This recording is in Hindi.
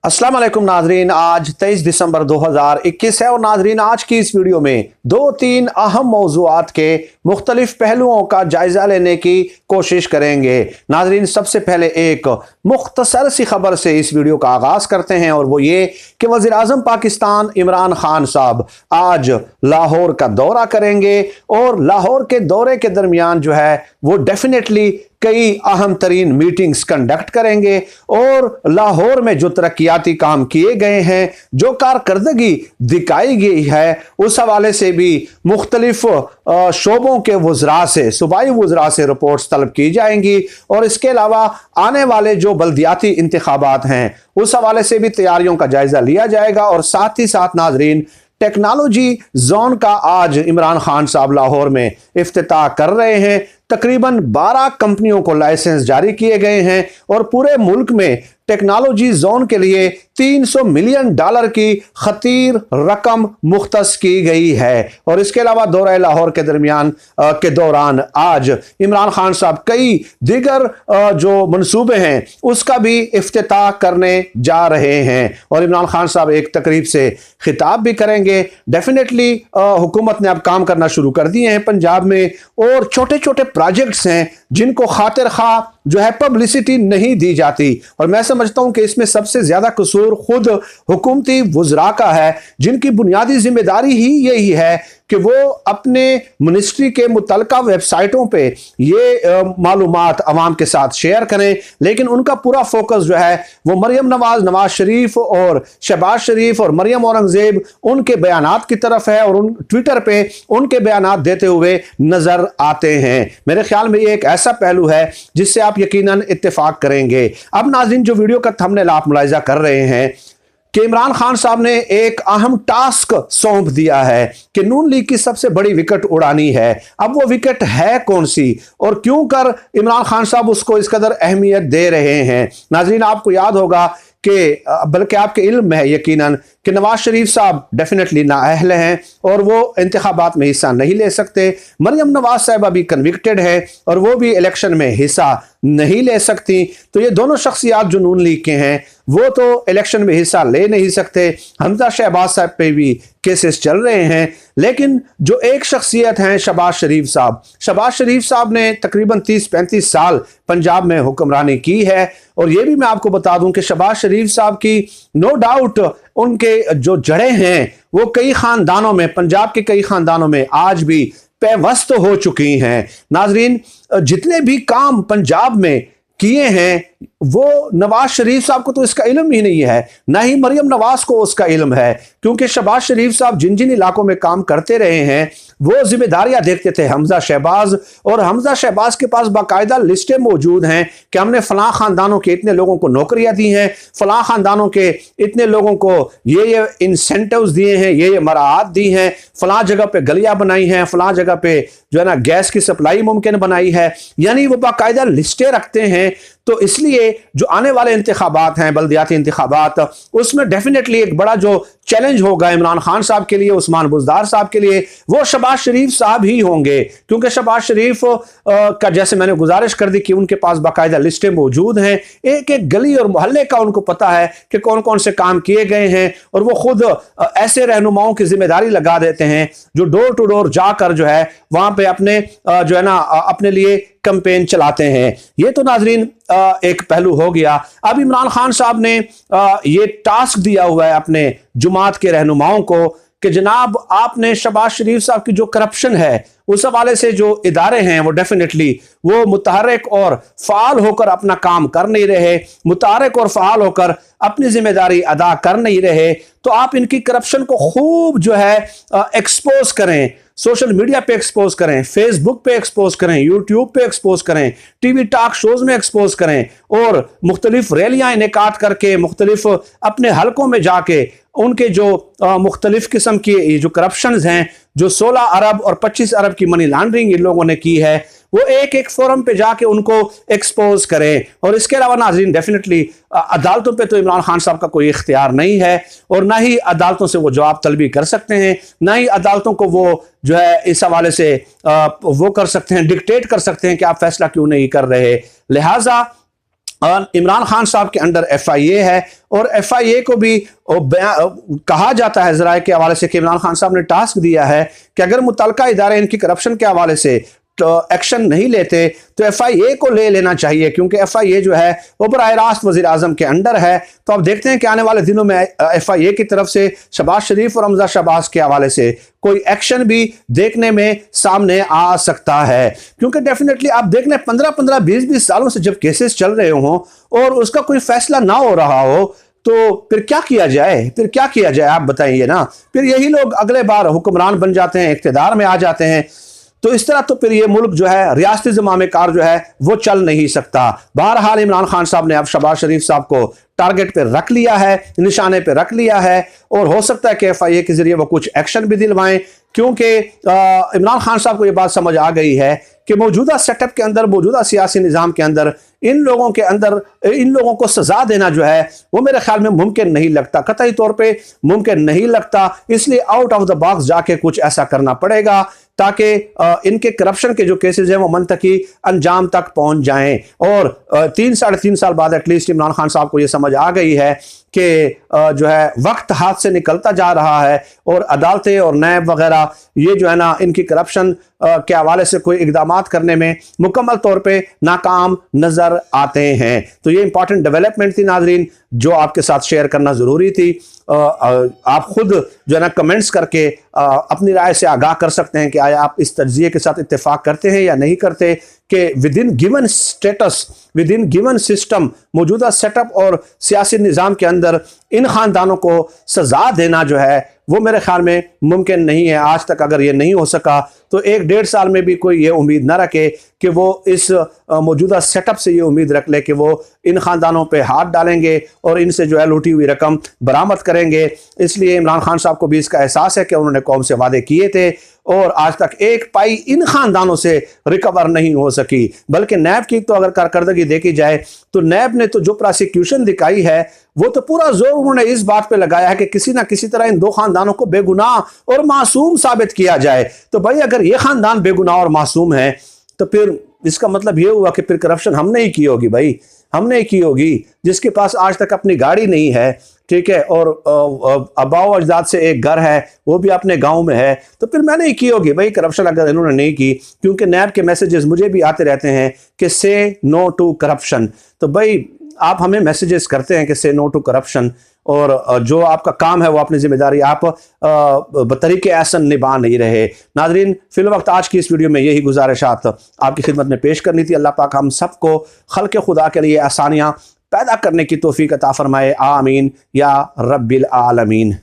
अस्सलाम वालेकुम नाजरीन, आज 23 दिसंबर 2021 है और नाजरीन आज की इस वीडियो में दो तीन अहम मौज़ूआत के मुख्तलिफ पहलुओं का जायजा लेने की कोशिश करेंगे। नाजरीन सबसे पहले एक मुख्तसर सी खबर से इस वीडियो का आगाज करते हैं और वो ये कि वज़ीर आज़म पाकिस्तान इमरान खान साहब आज लाहौर का दौरा करेंगे और लाहौर के दौरे के दरमियान जो है वो डेफिनेटली कई अहम तरीन मीटिंग्स कंडक्ट करेंगे और लाहौर में जो तरक्याती काम किए गए हैं, जो कारकर्दगी दिखाई गई है, उस हवाले से भी मुख्तलिफ शोबों के वज़रा से, सूबाई वज़रा से रिपोर्ट्स तलब की जाएंगी और इसके अलावा आने वाले जो बल्दियाती इंतखाबात हैं उस हवाले से भी तैयारियों का जायजा लिया जाएगा। और साथ ही साथ नाजरीन टेक्नोलॉजी जोन का आज इमरान खान साहब लाहौर में इफ्तिताह कर रहे हैं। तकरीबन 12 कंपनियों को लाइसेंस जारी किए गए हैं और पूरे मुल्क में टेक्नोलॉजी जोन के लिए $300 मिलियन की खतीर रकम मुख्तस की गई है। और इसके अलावा दौरा लाहौर के दौरान आज इमरान खान साहब कई दीगर जो मंसूबे हैं उसका भी इफ्तिताह करने जा रहे हैं और इमरान खान साहब एक तकरीब से खिताब भी करेंगे। डेफिनेटली हुकूमत ने अब काम करना शुरू कर दिए हैं पंजाब में और छोटे छोटे प्रोजेक्ट्स हैं जिनको खातिर खा जो है पब्लिसिटी नहीं दी जाती और मैं समझता हूं कि इसमें सबसे ज्यादा कसूर खुद हुकूमती वुज़रा का है, जिनकी बुनियादी जिम्मेदारी ही यही है कि वो अपने मिनिस्ट्री के मुतलका वेबसाइटों पे ये मालूमात अवाम के साथ शेयर करें, लेकिन उनका पूरा फोकस जो है वो मरियम नवाज शरीफ और शहबाज शरीफ और मरियम औरंगजेब उनके बयानात की तरफ है और उन ट्विटर पे उनके बयानात देते हुए नजर आते हैं। मेरे ख्याल में ये एक ऐसा पहलू है जिससे आप यकीनन इत्तेफाक करेंगे। अब नाज़रीन जो वीडियो का थंबनेल आप मुलाहिजा कर रहे हैं कि इमरान खान साहब ने एक अहम टास्क सौंप दिया है कि नून लीग की सबसे बड़ी विकेट उड़ानी है। अब वो विकेट है कौन सी और क्यों कर इमरान खान साहब उसको इस कदर अहमियत दे रहे हैं। नाज़रीन आपको याद होगा कि बल्कि आपके इल्म में है यकीनन कि नवाज शरीफ साहब डेफिनेटली नाअहल हैं और वो इंतखाबात में हिस्सा नहीं ले सकते। मरियम नवाज साहब अभी कन्विक्टेड है और वो भी इलेक्शन में हिस्सा नहीं ले सकती। तो ये दोनों शख्सियात जो नून लीग के हैं वो तो इलेक्शन में हिस्सा ले नहीं सकते। हमजा शहबाज साहब पे भी केसेस चल रहे हैं, लेकिन जो एक शख्सियत हैं शहबाज शरीफ साहब ने तकरीबन 30-35 साल पंजाब में हुक्मरानी की है और ये भी मैं आपको बता दूं कि शहबाज शरीफ साहब की नो डाउट उनके जो जड़ें हैं वो कई खानदानों में, पंजाब के कई खानदानों में आज भी पेवस्त हो चुकी हैं। नाजरीन जितने भी काम पंजाब में किए हैं वो नवाज शरीफ साहब को तो इसका इल्म ही नहीं है, ना ही मरियम नवाज को उसका इल्म है, क्योंकि शहबाज शरीफ साहब जिन जिन इलाकों में काम करते रहे हैं वो जिम्मेदारियां देखते थे हमजा शहबाज, और हमजा शहबाज के पास बाकायदा लिस्टें मौजूद हैं कि हमने फलां खानदानों के इतने लोगों को नौकरियां दी हैं, फलां खानदानों के इतने लोगों को ये इंसेंटिव्स दिए हैं, ये मराहत दी हैं, फलां जगह पे गलियां बनाई हैं, फलां जगह पे जो है ना गैस की सप्लाई मुमकिन बनाई है, यानी वो बाकायदा लिस्टें रखते हैं। तो इसलिए जो आने वाले इंतखाबात हैं, बल्दियाती इंतखाबात, उसमें डेफिनेटली एक बड़ा जो चैलेंज होगा इमरान खान साहब के लिए, उस्मान बुज़दार साहब के लिए, वो शहबाज शरीफ साहब ही होंगे, क्योंकि शहबाज शरीफ का जैसे मैंने गुजारिश कर दी कि उनके पास बाकायदा लिस्टें मौजूद हैं, एक एक गली और मोहल्ले का उनको पता है कि कौन कौन से काम किए गए हैं और वो खुद ऐसे रहनुमाओं की जिम्मेदारी लगा देते हैं जो डोर टू डोर जाकर जो है वहां पे अपने जो है ना अपने लिए कैंपेन चलाते हैं। ये तो नाजरीन एक पहलू हो गया। अब इमरान खान साहब ने ये टास्क दिया हुआ है अपने जुमात के रहनुमाओं को कि जनाब आपने शहबाज शरीफ साहब की जो करप्शन है उस हवाले से जो इदारे हैं वो डेफिनेटली वो मुतहर्रिक और फाल होकर अपना काम कर नहीं रहे, मुतहर्रिक और फाल होकर अपनी जिम्मेदारी अदा कर नहीं रहे, तो आप इनकी करप्शन को खूब जो है एक्सपोज करें, सोशल मीडिया पे एक्सपोज करें, फेसबुक पे एक्सपोज करें, यूट्यूब पे एक्सपोज करें, टीवी टॉक शोज में एक्सपोज करें और मुख्तलिफ रैलियां इनेकाद करके मुख्तलिफ अपने हलकों में जाके उनके जो मुख्तलिफ किस्म की जो करप्शंस हैं, जो 16 अरब और 25 अरब की मनी लॉन्ड्रिंग इन लोगों ने की है, वो एक एक फोरम पे जाके उनको एक्सपोज करें। और इसके अलावा नाज़रीन डेफिनेटली अदालतों पे तो इमरान खान साहब का कोई इख्तियार नहीं है और ना ही अदालतों से वो जवाब तलबी कर सकते हैं, ना ही अदालतों को वो जो है इस हवाले से वो कर सकते हैं, डिक्टेट कर सकते हैं कि आप फैसला क्यों नहीं कर रहे। लिहाजा और इमरान खान साहब के अंडर FIA है, और FIA को भी कहा जाता है ज़राए के हवाले से कि इमरान खान साहब ने टास्क दिया है कि अगर मुतलका इदारे इनकी करप्शन के हवाले से तो एक्शन नहीं लेते तो FIA को ले लेना चाहिए, क्योंकि FIA जो है वो बराह रास्त वज़ीर आज़म के अंडर है। तो अब देखते हैं कि आने वाले दिनों में FIA की तरफ से शहबाज शरीफ और हमजा शहबाज के हवाले से कोई एक्शन भी देखने में सामने आ सकता है, क्योंकि डेफिनेटली आप देख लें 15-15 20-20 सालों से जब केसेस चल रहे हों और उसका कोई फैसला ना हो रहा हो तो फिर क्या किया जाए, फिर क्या किया जाए आप बताइए ना। फिर यही लोग अगले बार हुक्मरान बन जाते हैं, इख्तिदार में आ जाते हैं, तो इस तरह तो फिर ये मुल्क जो है रियासती ज़मामे कार जो है वो चल नहीं सकता। बहरहाल इमरान खान साहब ने अब शहबाज शरीफ साहब को टारगेट पे रख लिया है, निशाने पे रख लिया है, और हो सकता है कि FIA के जरिए वो कुछ एक्शन भी दिलवाएं, क्योंकि इमरान खान साहब को ये बात समझ आ गई है कि मौजूदा सेटअप के अंदर, मौजूदा सियासी निज़ाम के अंदर इन लोगों को सजा देना जो है वो मेरे ख्याल में मुमकिन नहीं लगता, कतई तौर पे मुमकिन नहीं लगता। इसलिए आउट ऑफ द बॉक्स जाके कुछ ऐसा करना पड़ेगा ताकि इनके करप्शन के जो केसेस हैं वो मंतकी अंजाम तक पहुंच जाएं, और 3-3.5 साल बाद एटलीस्ट इमरान खान साहब को ये समझ आ गई है कि जो है वक्त हाथ से निकलता जा रहा है, और अदालतें और नैब वगैरह ये जो है ना इनकी करप्शन के हवाले से कोई इकदाम करने में मुकम्मल तौर पे नाकाम नज़र आते हैं। तो ये इंपॉर्टेंट डेवलपमेंट थी नाजरीन, जो आपके साथ शेयर करना ज़रूरी थी। आप खुद जो है ना कमेंट्स करके अपनी राय से आगाह कर सकते हैं कि आया आप इस तज्जिए के साथ इत्तेफाक करते हैं या नहीं करते कि with in given status, with in given system, मौजूदा सेटअप और सियासी निज़ाम के अंदर इन ख़ानदानों को सज़ा देना जो है वो मेरे ख्याल में मुमकिन नहीं है। आज तक अगर ये नहीं हो सका तो 1-1.5 साल में भी कोई ये उम्मीद ना रखे कि वो इस मौजूदा सेटअप से ये उम्मीद रख ले कि वो इन ख़ानदानों पे हाथ डालेंगे और इनसे जो है लूटी हुई रकम बरामद करेंगे। इसलिए इमरान खान साहब को भी इसका एहसास है कि उन्होंने कौम से वादे किए थे और आज तक एक पाई इन ख़ानदानों से रिकवर नहीं हो सकी। बल्कि नैब की तो अगर कारकर्दगी देखी जाए तो नैब ने तो जो प्रोसिक्यूशन दिखाई है वो तो पूरा जोर उन्होंने इस बात पे लगाया है कि किसी ना किसी तरह इन दो खानदानों को बेगुनाह और मासूम साबित किया जाए। तो भाई अगर ये खानदान बेगुनाह और मासूम है तो फिर इसका मतलब ये हुआ कि फिर करप्शन हमने ही की होगी, भाई हमने ही की होगी। जिसके पास आज तक अपनी गाड़ी नहीं है, ठीक है, और अबाओ अजदाद से एक घर है वो भी अपने गांव में है, तो फिर मैंने ही की होगी भाई करप्शन अगर इन्होंने नहीं की। क्योंकि नैब के मैसेजेस मुझे भी आते रहते हैं कि से नो टू करप्शन। तो भाई आप हमें मैसेजेस करते हैं कि से नो टू करप्शन, और जो आपका काम है वो अपनी जिम्मेदारी आप बतरीके ऐसा निभा नहीं रहे। नाजरीन फिल वक्त आज की इस वीडियो में यही गुजारिशात आपकी खिदमत में पेश करनी थी। अल्लाह पाक हम सबको खल्क़ खुदा के लिए आसानियाँ पैदा करने की तौफीक अता फरमाए, आमीन या रब्बिल आलमीन।